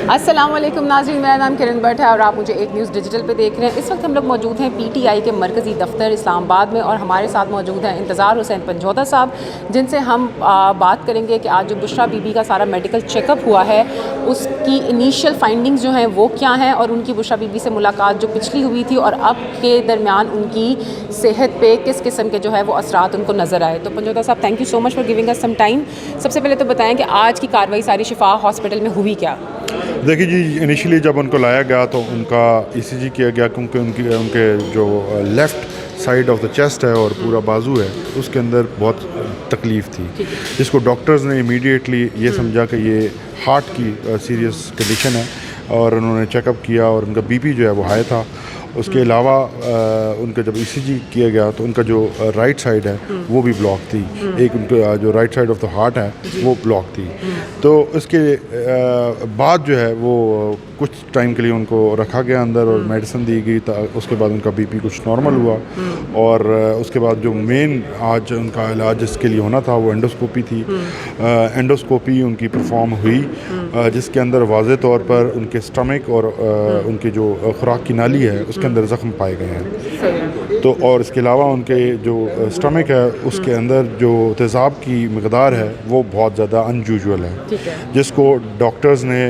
السلام علیکم ناظرین، میرا نام کرن بٹ ہے اور آپ مجھے ایک نیوز ڈیجیٹل پہ دیکھ رہے ہیں۔ اس وقت ہم لوگ موجود ہیں پی ٹی آئی کے مرکزی دفتر اسلام آباد میں، اور ہمارے ساتھ موجود ہیں انتظار حسین پنجوتا صاحب، جن سے ہم بات کریں گے کہ آج جو بشریٰ بی بی کا سارا میڈیکل چیک اپ ہوا ہے اس کی انیشیل فائنڈنگز جو ہیں وہ کیا ہیں، اور ان کی بشریٰ بی بی سے ملاقات جو پچھلی ہوئی تھی اور اب کے درمیان ان کی صحت پہ کس قسم کے جو ہے وہ اثرات ان کو نظر آئے۔ تو پنجوتا صاحب، thank you so much for giving us some time. سب سے پہلے تو بتائیں کہ آج کی کارروائی ساری شفا ہاسپٹل میں ہوئی کیا؟ دیکھیے جی، انیشلی جب ان کو لایا گیا تو ان کا ای سی جی کیا گیا، کیونکہ ان کے جو left side of the chest ہے اور پورا بازو ہے اس کے اندر بہت تکلیف تھی، جس کو ڈاکٹرز نے امیڈیٹلی یہ سمجھا کہ یہ ہارٹ کی سیریس کنڈیشن ہے، اور انہوں نے چیک اپ کیا اور ان کا بی پی جو ہے وہ ہائی تھا۔ اس کے علاوہ ان کا جب ای سی جی کیا گیا تو ان کا جو رائٹ سائڈ ہے وہ بھی بلاک تھی، ایک ان کا جو right side of the heart ہے وہ بلاک تھی۔ تو اس کے بعد جو ہے وہ کچھ ٹائم کے لیے ان کو رکھا گیا اندر اور میڈیسن دی گئی، اس کے بعد ان کا بی پی کچھ نارمل ہوا، اور اس کے بعد جو مین آج ان کا علاج جس کے لیے ہونا تھا وہ انڈوسکوپی تھی۔ انڈوسکوپی ان کی پرفارم ہوئی، جس کے اندر واضح طور پر ان کے سٹمک اور ان کے جو خوراک کی نالی ہے اس کے اندر زخم پائے گئے ہیں۔ تو اور اس کے علاوہ ان کے جو سٹمک ہے اس کے اندر جو تیزاب کی مقدار ہے وہ بہت زیادہ انیوژول ہے، جس کو ڈاکٹرز نے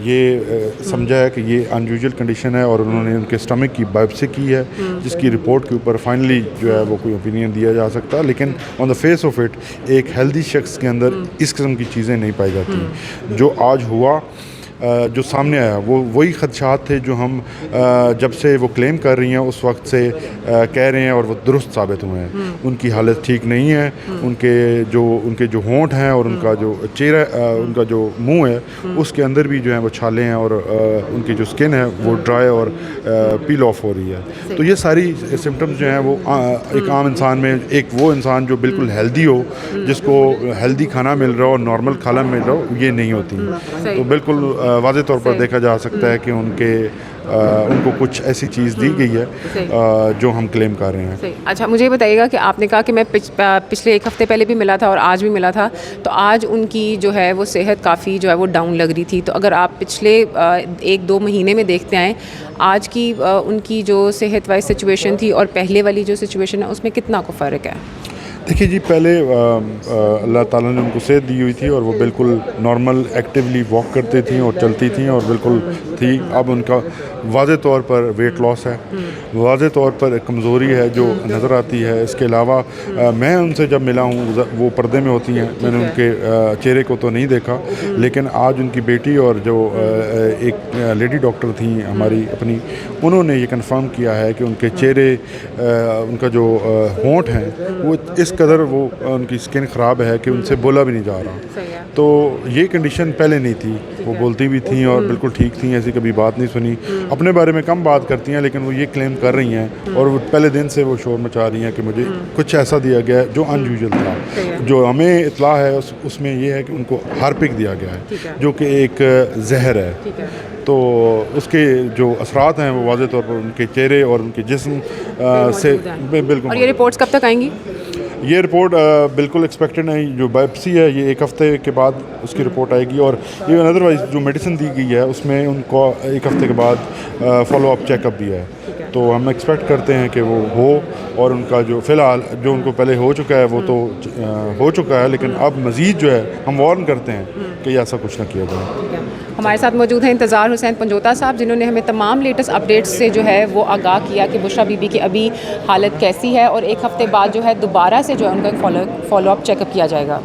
یہ سمجھا ہے کہ یہ انیوژول کنڈیشن ہے، اور انہوں نے ان کے سٹمک کی بائپسی کی ہے، جس کی رپورٹ کے اوپر فائنلی جو ہے وہ کوئی اوپینین دیا جا سکتا، لیکن آن دا فیس آف اٹ ایک ہیلدی شخص کے اندر اس قسم کی چیزیں نہیں پائی جاتی۔ جو آج ہوا، جو سامنے آیا، وہ وہی خدشات تھے جو ہم جب سے وہ کلیم کر رہی ہیں اس وقت سے کہہ رہے ہیں، اور وہ درست ثابت ہوئے ہیں۔ ان کی حالت ٹھیک نہیں ہے، ان کے جو ہونٹ ہیں اور ان کا جو چہرہ، ان کا جو منہ ہے اس کے اندر بھی جو ہے وہ چھالے ہیں، اور ان کی جو سکن ہے وہ ڈرائی اور پیل آف ہو رہی ہے۔ تو یہ ساری سمٹمز جو ہیں وہ ایک عام انسان میں، ایک وہ انسان جو بالکل ہیلدی ہو، جس کو ہیلدی کھانا مل رہا ہو اور نارمل کھانا مل رہا ہو، یہ نہیں ہوتی۔ تو بالکل واضح طور پر دیکھا جا سکتا ہے کہ ان کو کچھ ایسی چیز دی گئی ہے جو ہم کلیم کر رہے ہیں۔ اچھا، مجھے یہ بتائیے گا کہ آپ نے کہا کہ میں پچھلے ایک ہفتے پہلے بھی ملا تھا اور آج بھی ملا تھا، تو آج ان کی جو ہے وہ صحت کافی جو ہے وہ ڈاؤن لگ رہی تھی، تو اگر آپ پچھلے 1-2 مہینے میں دیکھتے آئیں، آج کی ان کی جو صحت وائز سچویشن تھی اور پہلے والی جو سچویشن ہے اس میں کتنا کو فرق ہے؟ دیکھیے جی، پہلے اللہ تعالیٰ نے ان کو صحت دی ہوئی تھی اور وہ بالکل نارمل ایکٹیولی واک کرتی تھیں اور چلتی تھیں اور بالکل تھی۔ اب ان کا واضح طور پر ویٹ لاس ہے، واضح طور پر ایک کمزوری ہے جو نظر آتی ہے۔ اس کے علاوہ میں ان سے جب ملا ہوں، وہ پردے میں ہوتی ہیں، میں نے ان کے چہرے کو تو نہیں دیکھا، لیکن آج ان کی بیٹی اور جو ایک لیڈی ڈاکٹر تھیں ہماری اپنی، انہوں نے یہ کنفرم کیا ہے کہ ان کے چہرے، ان کا جو ہونٹ ہیں وہ اس قدر وہ ان کی سکن خراب ہے کہ ان سے بولا بھی نہیں جا رہا۔ تو یہ کنڈیشن پہلے نہیں تھی، وہ بولتی بھی تھیں اور بالکل ٹھیک تھیں، ایسی کبھی بات نہیں سنی۔ اپنے بارے میں کم بات کرتی ہیں، لیکن وہ یہ کلیم کر رہی ہیں اور وہ پہلے دن سے وہ شور مچا رہی ہیں کہ مجھے کچھ ایسا دیا گیا ہے جو انیوژل تھا۔ جو ہمیں اطلاع ہے اس میں یہ ہے کہ ان کو ہارپک دیا گیا ہے، جو کہ ایک زہر ہے۔ تو اس کے جو اثرات ہیں وہ واضح طور پر ان کے چہرے اور ان کے جسم سے بالکل۔ اور یہ رپورٹس کب تک آئیں گی؟ یہ رپورٹ بالکل ایکسپیکٹڈ ہے، جو بائپسی ہے یہ 1 ہفتے کے بعد اس کی رپورٹ آئے گی، اور ایون ادروائز جو میڈیسن دی گئی ہے اس میں ان کو 1 ہفتے کے بعد فالو اپ چیک اپ بھی ہے۔ تو ہم ایکسپیکٹ کرتے ہیں کہ وہ ہو، اور ان کا جو فی الحال جو ان کو پہلے ہو چکا ہے وہ تو ہو چکا ہے، لیکن اب مزید جو ہے ہم وارن کرتے ہیں کہ ایسا کچھ نہ کیا جائے۔ ہمارے ساتھ موجود ہیں انتظار حسین پنجوتا صاحب، جنہوں نے ہمیں تمام لیٹسٹ اپڈیٹس سے جو ہے وہ آگاہ کیا کہ بشریٰ بی بی کی ابھی حالت کیسی ہے، اور 1 ہفتے بعد جو ہے دوبارہ سے جو ہے ان کا ایک فالو اپ چیک اپ کیا جائے گا۔